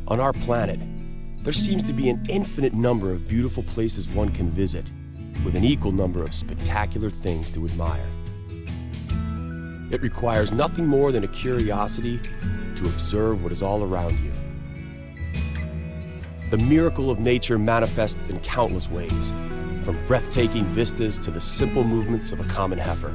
On our planet, there seems to be an infinite number of beautiful places one can visit, with an equal number of spectacular things to admire. It requires nothing more than a curiosity to observe what is all around you. The miracle of nature manifests in countless ways, from breathtaking vistas to the simple movements of a common heifer.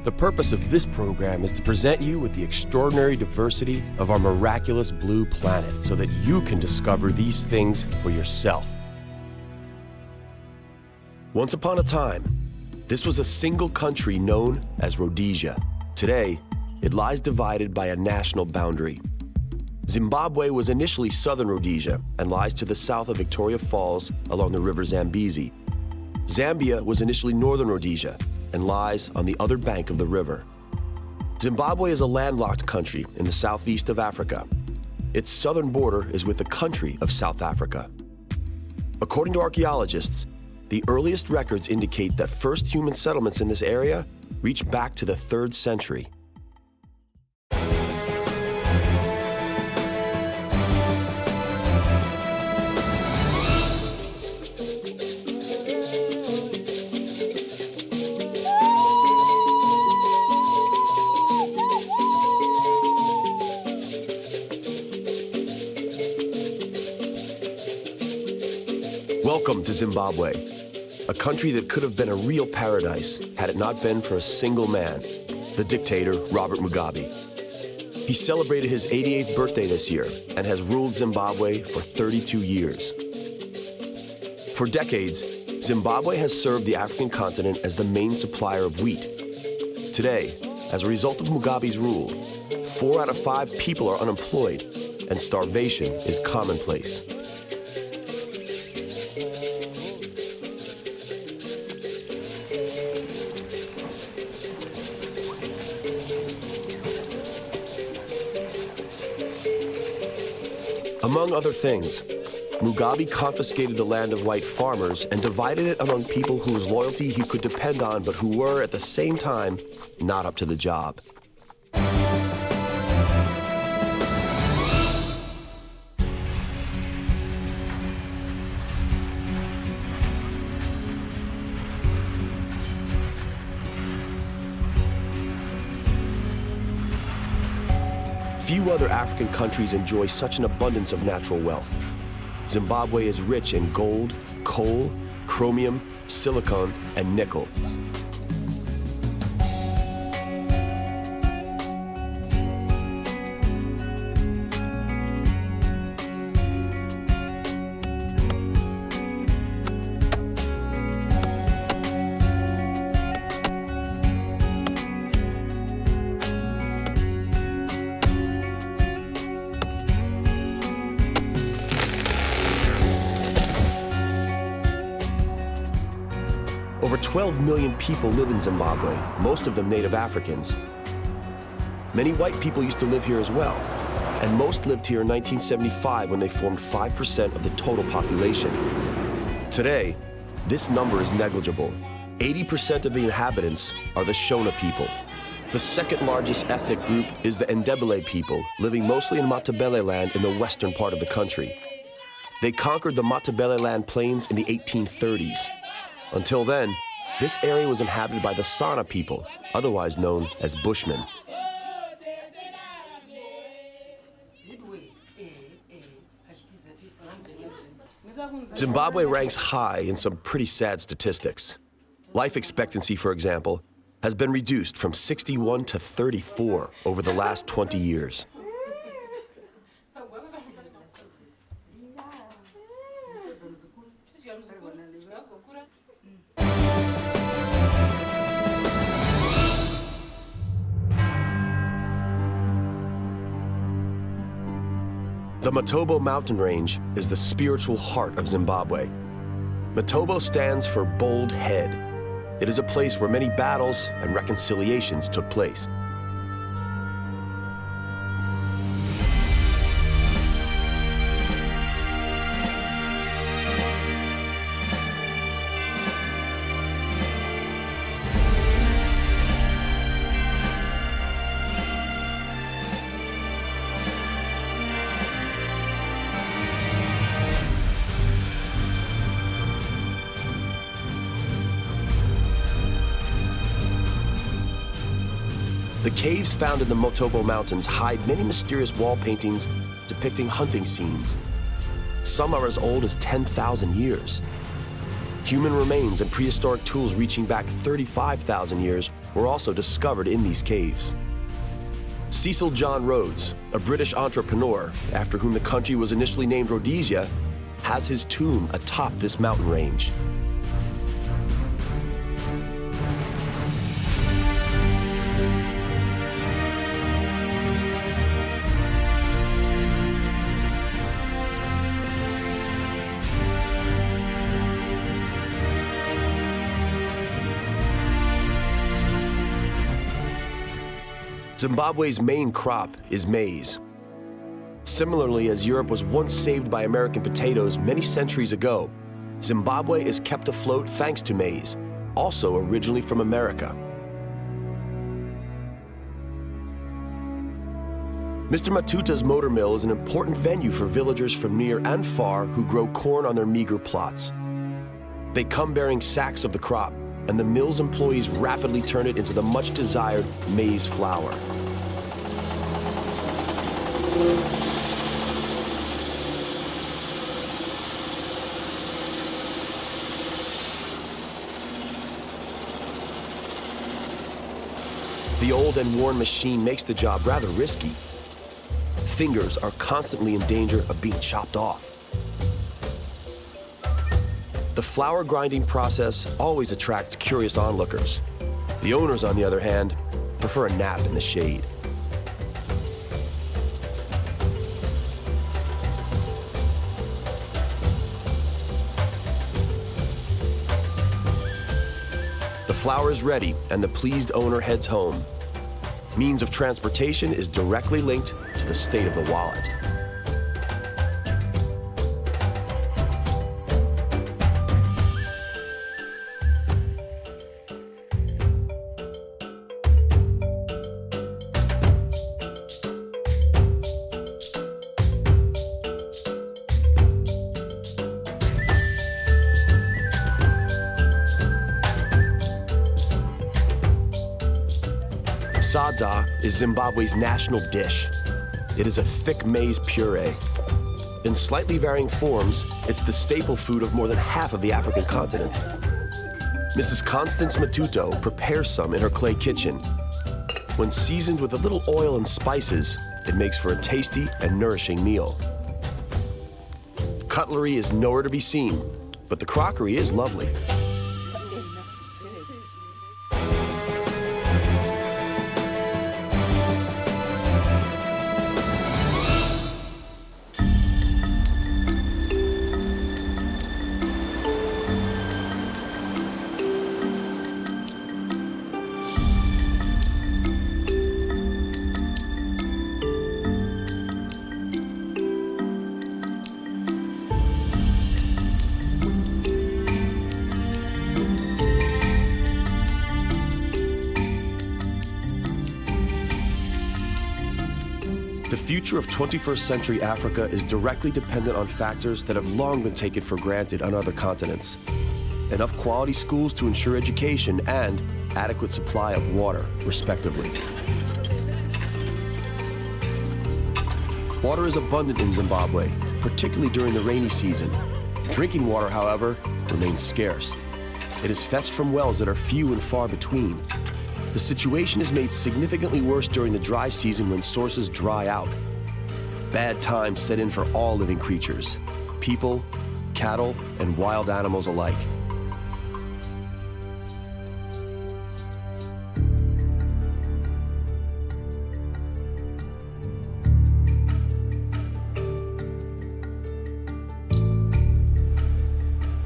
The purpose of this program is to present you with the extraordinary diversity of our miraculous blue planet so that you can discover these things for yourself. Once upon a time, this was a single country known as Rhodesia. Today, it lies divided by a national boundary. Zimbabwe was initially Southern Rhodesia and lies to the south of Victoria Falls along the river Zambezi. Zambia was initially Northern Rhodesia and lies on the other bank of the river. Zimbabwe is a landlocked country in the southeast of Africa. Its southern border is with the country of South Africa. According to archaeologists, the earliest records indicate that first human settlements in this area reach back to the 3rd century. Welcome to Zimbabwe, a country that could have been a real paradise had it not been for a single man, the dictator Robert Mugabe. He celebrated his 88th birthday this year and has ruled Zimbabwe for 32 years. For decades, Zimbabwe has served the African continent as the main supplier of wheat. Today, as a result of Mugabe's rule, 4 out of 5 people are unemployed and starvation is commonplace. Among other things, Mugabe confiscated the land of white farmers and divided it among people whose loyalty he could depend on, but who were, at the same time, not up to the job. Few other African countries enjoy such an abundance of natural wealth. Zimbabwe is rich in gold, coal, chromium, silicon, and nickel. Over 12 million people live in Zimbabwe, most of them native Africans. Many white people used to live here as well, and most lived here in 1975 when they formed 5% of the total population. Today, this number is negligible. 80% of the inhabitants are the Shona people. The second largest ethnic group is the Ndebele people, living mostly in Matabele land in the western part of the country. They conquered the Matabele land plains in the 1830s. Until then, this area was inhabited by the Sana people, otherwise known as Bushmen. Zimbabwe ranks high in some pretty sad statistics. Life expectancy, for example, has been reduced from 61 to 34 over the last 20 years. The Matobo mountain range is the spiritual heart of Zimbabwe. Matobo stands for Bold Head. It is a place where many battles and reconciliations took place. caves found in the Motobo Mountains hide many mysterious wall paintings depicting hunting scenes. Some are as old as 10,000 years. Human remains and prehistoric tools reaching back 35,000 years were also discovered in these caves. Cecil John Rhodes, a British entrepreneur after whom the country was initially named Rhodesia, has his tomb atop this mountain range. Zimbabwe's main crop is maize. Similarly, as Europe was once saved by American potatoes many centuries ago, Zimbabwe is kept afloat thanks to maize, also originally from America. Mr. Matuta's motor mill is an important venue for villagers from near and far who grow corn on their meager plots. They come bearing sacks of the crop, and the mill's employees rapidly turn it into the much-desired maize flour. The old and worn machine makes the job rather risky. Fingers are constantly in danger of being chopped off. The flour grinding process always attracts curious onlookers. The owners, on the other hand, prefer a nap in the shade. The flour is ready, and the pleased owner heads home. Means of transportation is directly linked to the state of the wallet. Sadza is Zimbabwe's national dish. It is a thick maize puree. In slightly varying forms, it's the staple food of more than half of the African continent. Mrs. Constance Matuto prepares some in her clay kitchen. When seasoned with a little oil and spices, it makes for a tasty and nourishing meal. Cutlery is nowhere to be seen, but the crockery is lovely. The future of 21st century Africa is directly dependent on factors that have long been taken for granted on other continents. Enough quality schools to ensure education and adequate supply of water, respectively. Water is abundant in Zimbabwe, particularly during the rainy season. Drinking water, however, remains scarce. It is fetched from wells that are few and far between. The situation is made significantly worse during the dry season when sources dry out. Bad times set in for all living creatures, people, cattle, and wild animals alike.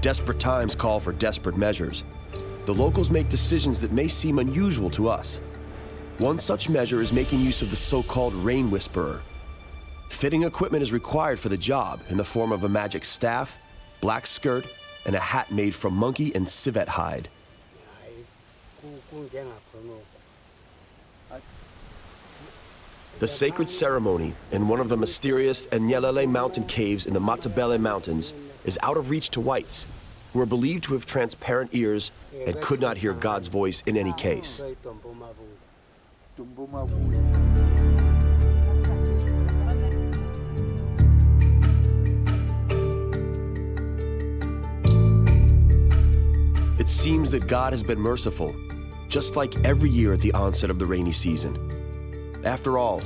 Desperate times call for desperate measures. The locals make decisions that may seem unusual to us. One such measure is making use of the so-called rain whisperer. Fitting equipment is required for the job in the form of a magic staff, black skirt, and a hat made from monkey and civet hide. The sacred ceremony in one of the mysterious Nyelele mountain caves in the Matabele Mountains is out of reach to whites, who are believed to have transparent ears and could not hear God's voice in any case. It seems that God has been merciful, just like every year at the onset of the rainy season. After all,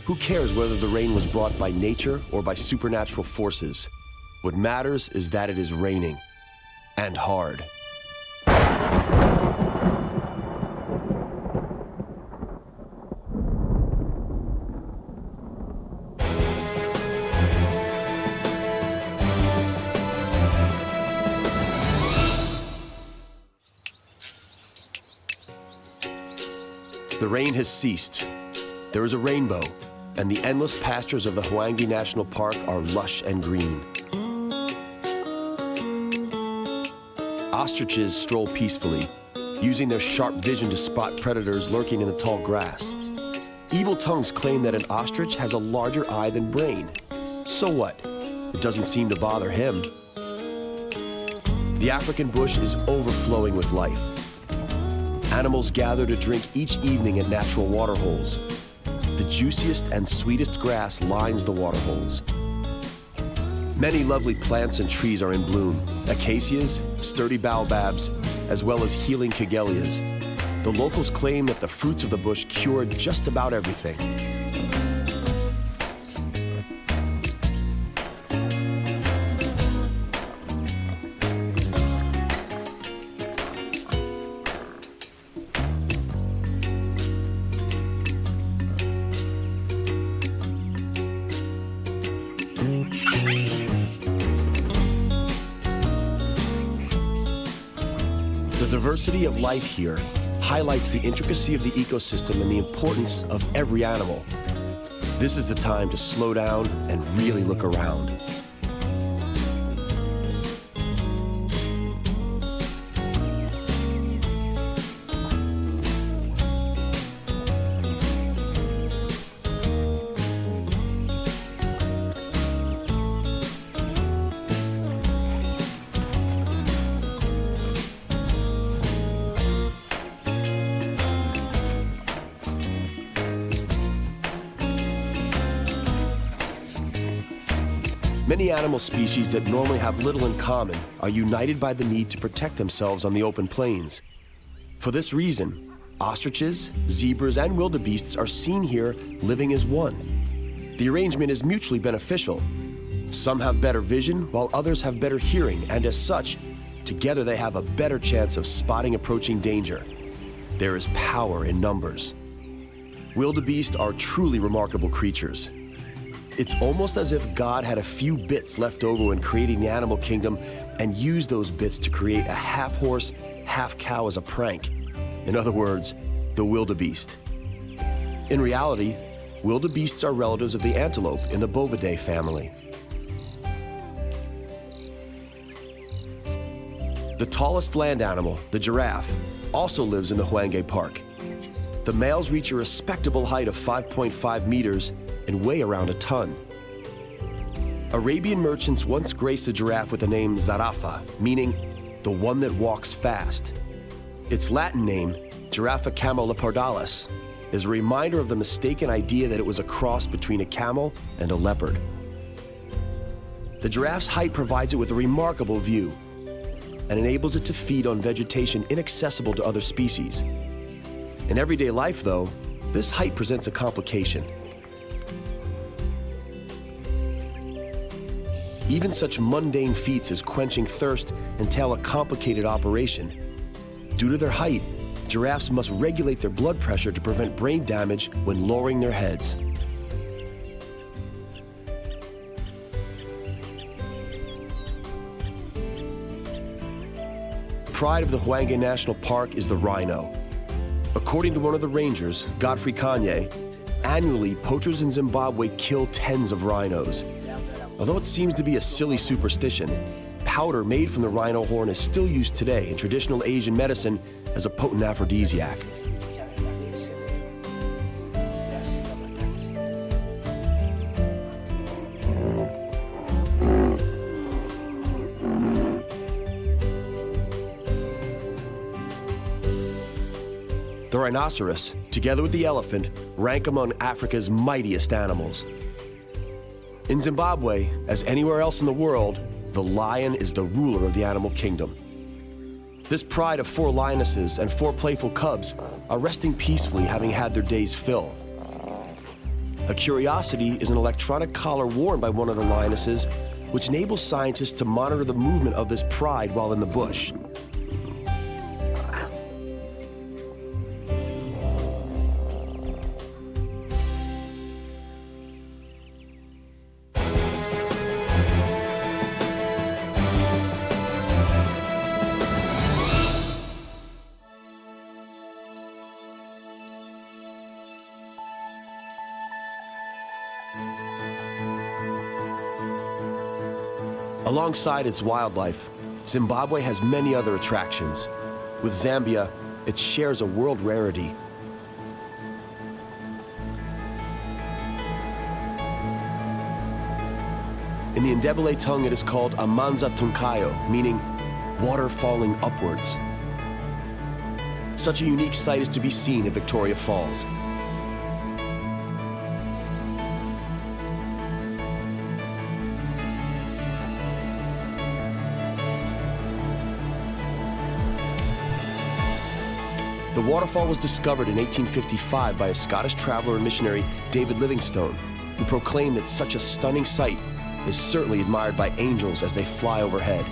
who cares whether the rain was brought by nature or by supernatural forces? What matters is that it is raining, and hard. The rain has ceased. There is a rainbow, and the endless pastures of the Hwange National Park are lush and green. Ostriches stroll peacefully, using their sharp vision to spot predators lurking in the tall grass. Evil tongues claim that an ostrich has a larger eye than brain. So what? It doesn't seem to bother him. The African bush is overflowing with life. Animals gather to drink each evening at natural water holes. The juiciest and sweetest grass lines the water holes. Many lovely plants and trees are in bloom: acacias, sturdy baobabs, as well as healing kigelias. The locals claim that the fruits of the bush cure just about everything. The diversity of life here highlights the intricacy of the ecosystem and the importance of every animal. This is the time to slow down and really look around. Many animal species that normally have little in common are united by the need to protect themselves on the open plains. For this reason, ostriches, zebras, and wildebeests are seen here living as one. The arrangement is mutually beneficial. Some have better vision, while others have better hearing, and as such, together they have a better chance of spotting approaching danger. There is power in numbers. Wildebeest are truly remarkable creatures. It's almost as if God had a few bits left over when creating the animal kingdom and used those bits to create a half-horse, half-cow as a prank. In other words, the wildebeest. In reality, wildebeests are relatives of the antelope in the Bovidae family. The tallest land animal, the giraffe, also lives in the Hwange Park. The males reach a respectable height of 5.5 meters and weigh around a ton. Arabian merchants once graced a giraffe with the name Zarafa, meaning the one that walks fast. Its Latin name, Giraffa camelopardalis, is a reminder of the mistaken idea that it was a cross between a camel and a leopard. The giraffe's height provides it with a remarkable view and enables it to feed on vegetation inaccessible to other species. In everyday life, though, this height presents a complication. Even such mundane feats as quenching thirst entail a complicated operation. Due to their height, giraffes must regulate their blood pressure to prevent brain damage when lowering their heads. Pride of the Hwange National Park is the rhino. According to one of the rangers, Godfrey Kanye, annually poachers in Zimbabwe kill tens of rhinos. Although it seems to be a silly superstition, powder made from the rhino horn is still used today in traditional Asian medicine as a potent aphrodisiac. The rhinoceros, together with the elephant, rank among Africa's mightiest animals. In Zimbabwe, as anywhere else in the world, the lion is the ruler of the animal kingdom. This pride of 4 lionesses and 4 playful cubs are resting peacefully, having had their day's fill. A curiosity is an electronic collar worn by one of the lionesses, which enables scientists to monitor the movement of this pride while in the bush. Alongside its wildlife, Zimbabwe has many other attractions. With Zambia, it shares a world rarity. In the Ndebele tongue, it is called Amanza Tunkayo, meaning water falling upwards. Such a unique sight is to be seen at Victoria Falls. The waterfall was discovered in 1855 by a Scottish traveler and missionary, David Livingstone, who proclaimed that such a stunning sight is certainly admired by angels as they fly overhead.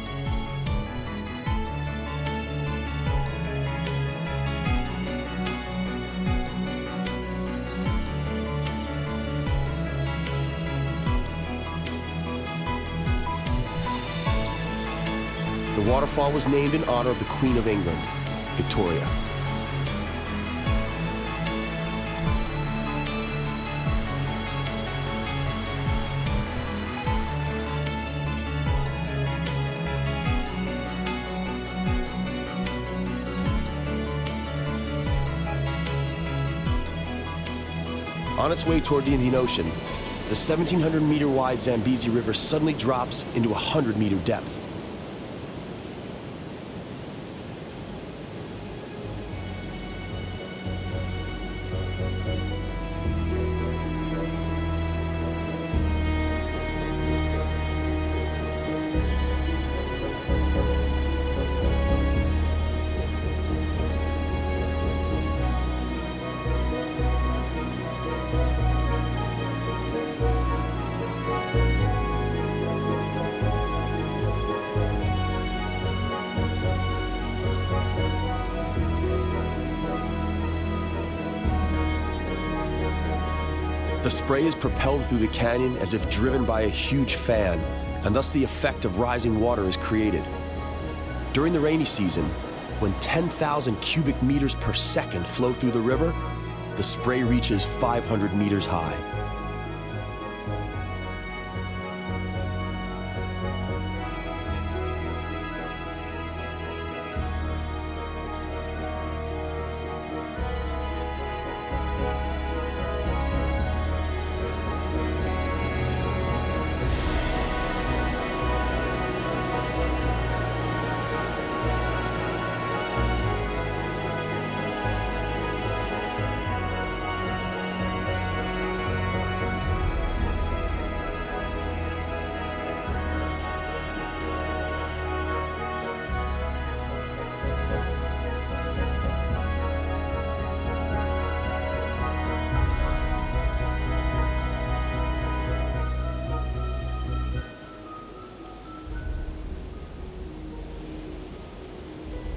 The waterfall was named in honor of the Queen of England, Victoria. On its way toward the Indian Ocean, the 1,700-meter wide Zambezi River suddenly drops into a 100-meter depth. The spray is propelled through the canyon as if driven by a huge fan, and thus the effect of rising water is created. During the rainy season, when 10,000 cubic meters per second flow through the river, the spray reaches 500 meters high.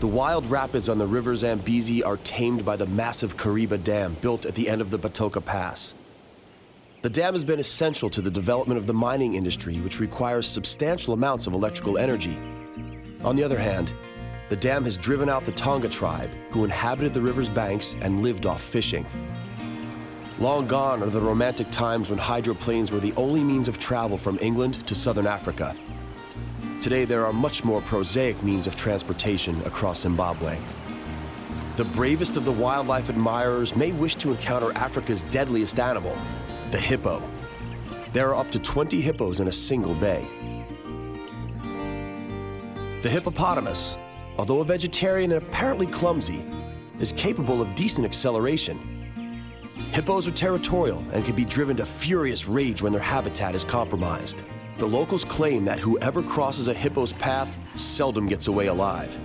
The wild rapids on the river Zambezi are tamed by the massive Kariba Dam built at the end of the Batoka Pass. The dam has been essential to the development of the mining industry, which requires substantial amounts of electrical energy. On the other hand, the dam has driven out the Tonga tribe, who inhabited the river's banks and lived off fishing. Long gone are the romantic times when hydroplanes were the only means of travel from England to southern Africa. Today, there are much more prosaic means of transportation across Zimbabwe. The bravest of the wildlife admirers may wish to encounter Africa's deadliest animal, the hippo. There are up to 20 hippos in a single bay. The hippopotamus, although a vegetarian and apparently clumsy, is capable of decent acceleration. Hippos are territorial and can be driven to furious rage when their habitat is compromised. The locals claim that whoever crosses a hippo's path seldom gets away alive.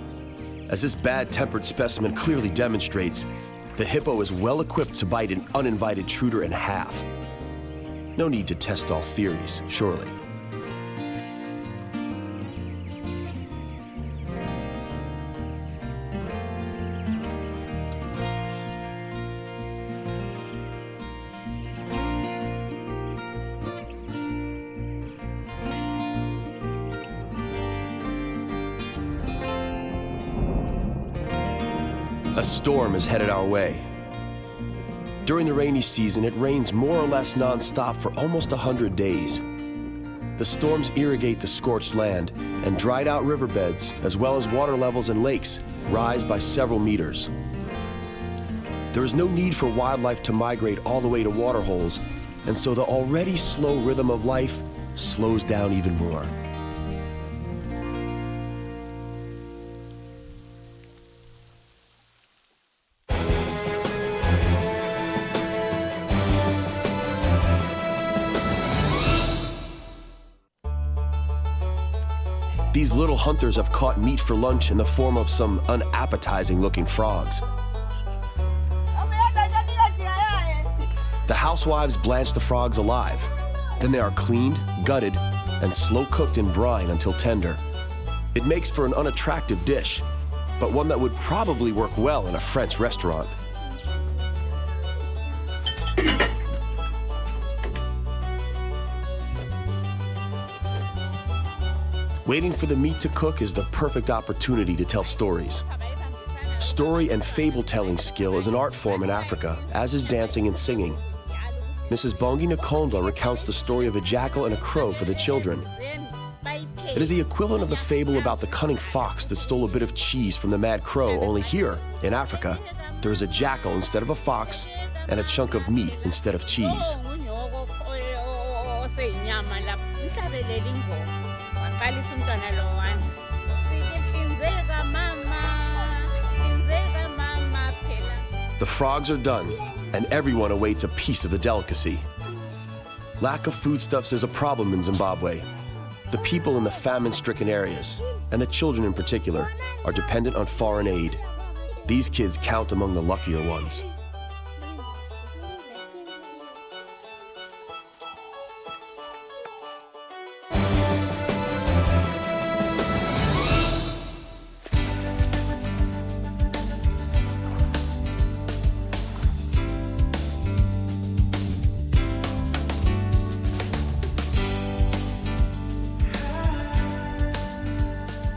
As this bad-tempered specimen clearly demonstrates, the hippo is well equipped to bite an uninvited intruder in half. No need to test all theories, surely. A storm is headed our way. During the rainy season, it rains more or less non-stop for almost 100 days. The storms irrigate the scorched land, and dried-out riverbeds, as well as water levels in lakes, rise by several meters. There is no need for wildlife to migrate all the way to waterholes, and so the already slow rhythm of life slows down even more. These little hunters have caught meat for lunch in the form of some unappetizing-looking frogs. The housewives blanch the frogs alive. Then they are cleaned, gutted, and slow-cooked in brine until tender. It makes for an unattractive dish, but one that would probably work well in a French restaurant. Waiting for the meat to cook is the perfect opportunity to tell stories. Story and fable-telling skill is an art form in Africa, as is dancing and singing. Mrs. Bongi Nakonda recounts the story of a jackal and a crow for the children. It is the equivalent of the fable about the cunning fox that stole a bit of cheese from the mad crow, only here, in Africa, there is a jackal instead of a fox and a chunk of meat instead of cheese. The frogs are done, and everyone awaits a piece of the delicacy. Lack of foodstuffs is a problem in Zimbabwe. The people in the famine-stricken areas, and the children in particular, are dependent on foreign aid. These kids count among the luckier ones.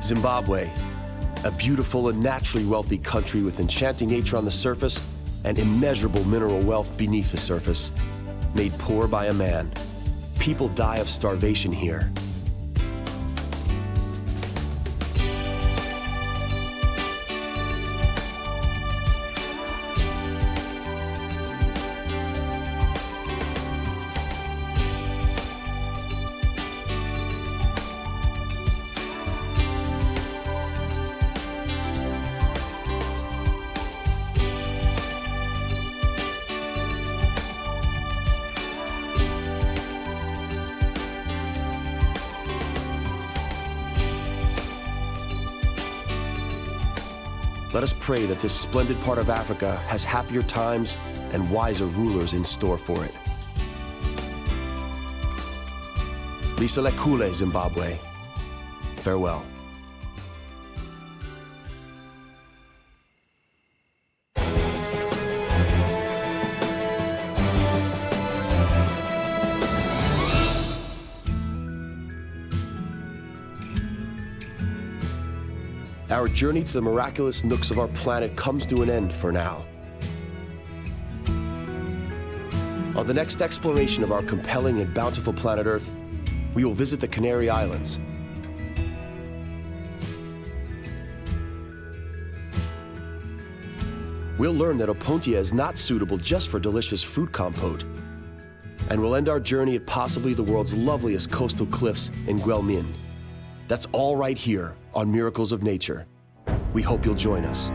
Zimbabwe, a beautiful and naturally wealthy country with enchanting nature on the surface and immeasurable mineral wealth beneath the surface, made poor by a man. People die of starvation here. Let us pray that this splendid part of Africa has happier times and wiser rulers in store for it. Lisa Lekule, Zimbabwe. Farewell. Our journey to the miraculous nooks of our planet comes to an end for now. On the next exploration of our compelling and bountiful planet Earth, we will visit the Canary Islands. We'll learn that Opuntia is not suitable just for delicious fruit compote. And we'll end our journey at possibly the world's loveliest coastal cliffs in Guelmin. That's all right here on Miracles of Nature. We hope you'll join us.